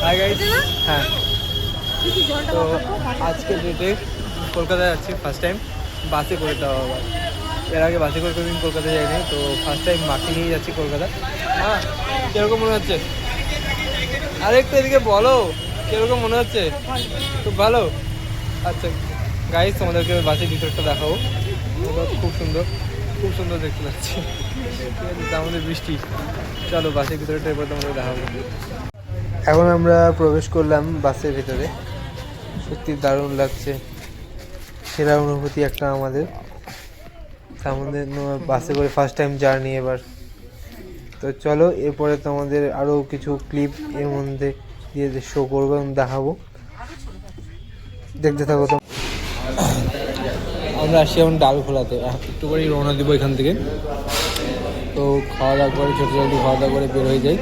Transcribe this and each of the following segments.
Hi guys. হ্যাঁ, তো আজকে ডেটে কলকাতায় যাচ্ছি ফার্স্ট টাইম বাসে করে দেওয়া আবার। এর আগে বাসে করে কোনোদিন কলকাতায় যাইনি, তো ফার্স্ট টাইম মাকে নিয়ে যাচ্ছি কলকাতা। হ্যাঁ, কীরকম মনে হচ্ছে? আরে একটু এদিকে বলো, কীরকম মনে হচ্ছে? খুব ভালো। আচ্ছা গাইস, তোমাদেরকে বাসের ভিতরটা দেখাবো। খুব সুন্দর, খুব সুন্দর দেখতে পাচ্ছি। ঠিক আছে, তার মধ্যে বৃষ্টি। চলো বাসের ভিতরটা এবার তোমাদের দেখাবো। এখন আমরা প্রবেশ করলাম বাসের ভিতরে। সত্যি দারুণ লাগছে, সেরা অনুভূতি একটা আমাদের। তার মধ্যে বাসে করে ফার্স্ট টাইম জার্নি এবার। তো চলো এরপরে তোমাদের আরও কিছু ক্লিপ এর মধ্যে দিয়ে শো করবো এবং দেখাবো, দেখতে থাকো। তো আমরা আসছি এখন ডাল খোলাতে, একটু করেই রওনা দেবো এখান থেকে। তো খাওয়া দাওয়া করে ছোটো ছোটো খাওয়া দাওয়া করে বের হয়ে যাই।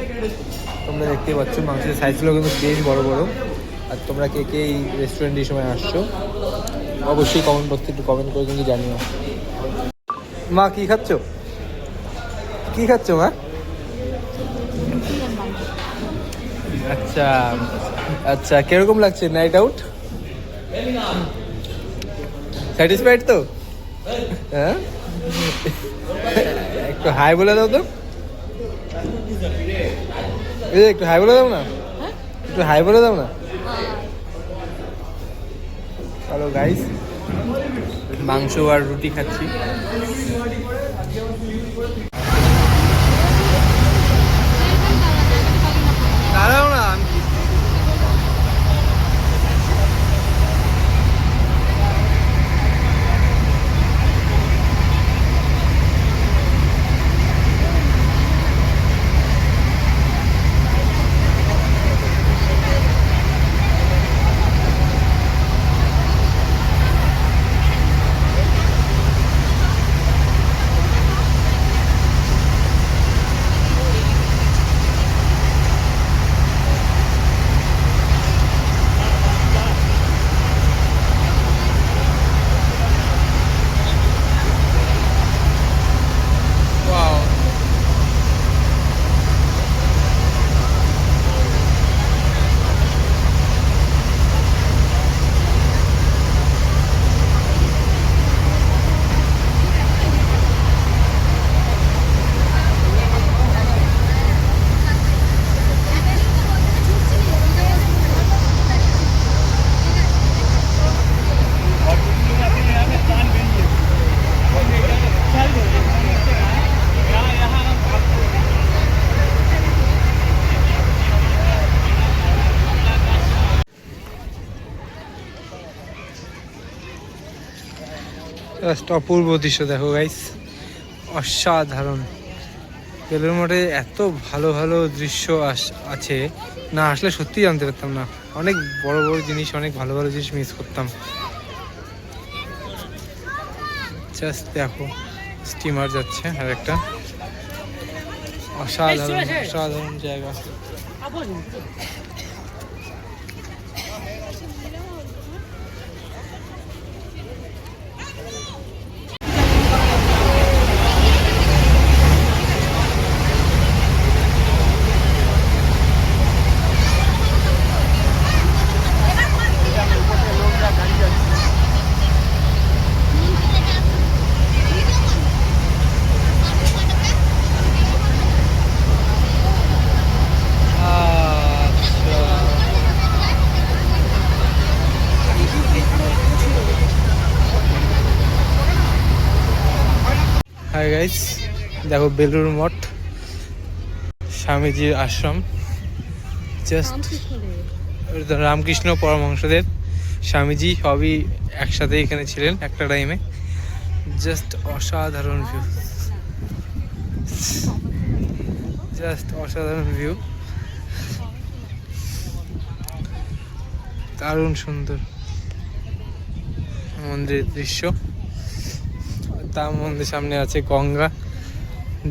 তোমরা দেখতেই পাচ্ছ মাংসের সাইজগুলো কিন্তু বেশ বড় বড়। আর তোমরা কে কে এই রেস্টুরেন্টে এই সময় আসছো অবশ্যই কমেন্ট বক্সে একটু কমেন্ট করে কিন্তু জানিও। মা কী খাচ্ছ? কী খাচ্ছ মা? আচ্ছা আচ্ছা, কিরকম লাগছে নাইট আউট? স্যাটিসফাইড তো? হ্যাঁ, একটু হাই বলে দাও তো। এই একটু হাই বলে দাও না, একটু হাই বলে দাও না। হ্যালো গাইস, মাংস আর রুটি খাচ্ছি। দাঁড়াও না, অপূর্ব দৃশ্য দেখো গাইস, অসাধারণ। বেলুড় মঠে এত ভালো ভালো দৃশ্য আছে, না আসলে সত্যি জানতে পারতাম না। অনেক বড় বড় জিনিস, অনেক ভালো ভালো জিনিস মিস করতাম। জাস্ট দেখো, স্টিমার যাচ্ছে আর একটা অসাধারণ অসাধারণ জায়গা। হাই গাইস, দেখো বেলুড় মঠ, স্বামীজির আশ্রম। জাস্ট রামকৃষ্ণ পরমহংসদেব, স্বামীজি সবই একসাথে এখানে ছিলেন একটা টাইমে। জাস্ট অসাধারণ ভিউ, জাস্ট অসাধারণ ভিউ, দারুণ সুন্দর মন্দিরের দৃশ্য। তার মন্দির সামনে আছে গঙ্গা,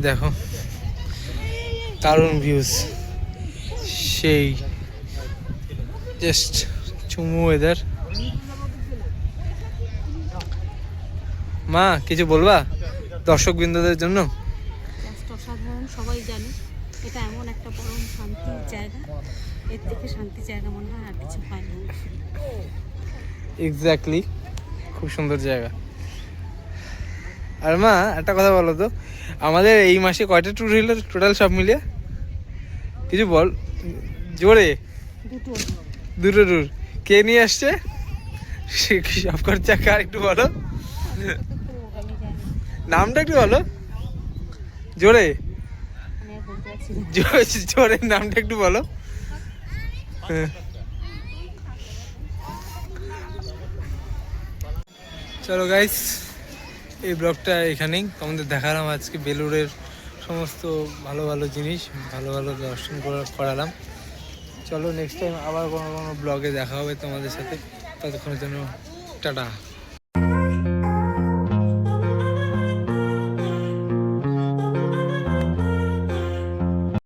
দেখো দারুণ ভিউজ, সেই জাস্ট চুমু ওয়েদার। মা কিছু বলবা দর্শক বিন্দুদের জন্য? অসাধারণ, সবাই জানে এটা এমন একটা পরম শান্তির জায়গা, এর থেকে শান্তি জায়গা মনে হয় আর কিছু হয় না। এক্স্যাক্টলি, খুব সুন্দর জায়গা। আর মা একটা কথা বলো তো, আমাদের এই মাসে কয়টা ট্যুর হইলো টোটাল সব মিলিয়ে? কিছু বল জোরে। দুটো ট্যুর। কে নিয়ে আসছে? সে কি সব খরচা কার একটু বলো, নামটা একটু বলো জোরে। জোরে নামটা একটু বলো। চলো গাইস, এই ব্লগটা এখানেই তোমাদের দেখালাম। আজকে বেলুড়ের সমস্ত ভালো ভালো জিনিস, ভালো ভালো দর্শন করালাম। চলো নেক্সট টাইম আবার কোনো ব্লগে দেখা হবে তোমাদের সাথে। ততক্ষণের জন্য টাটা।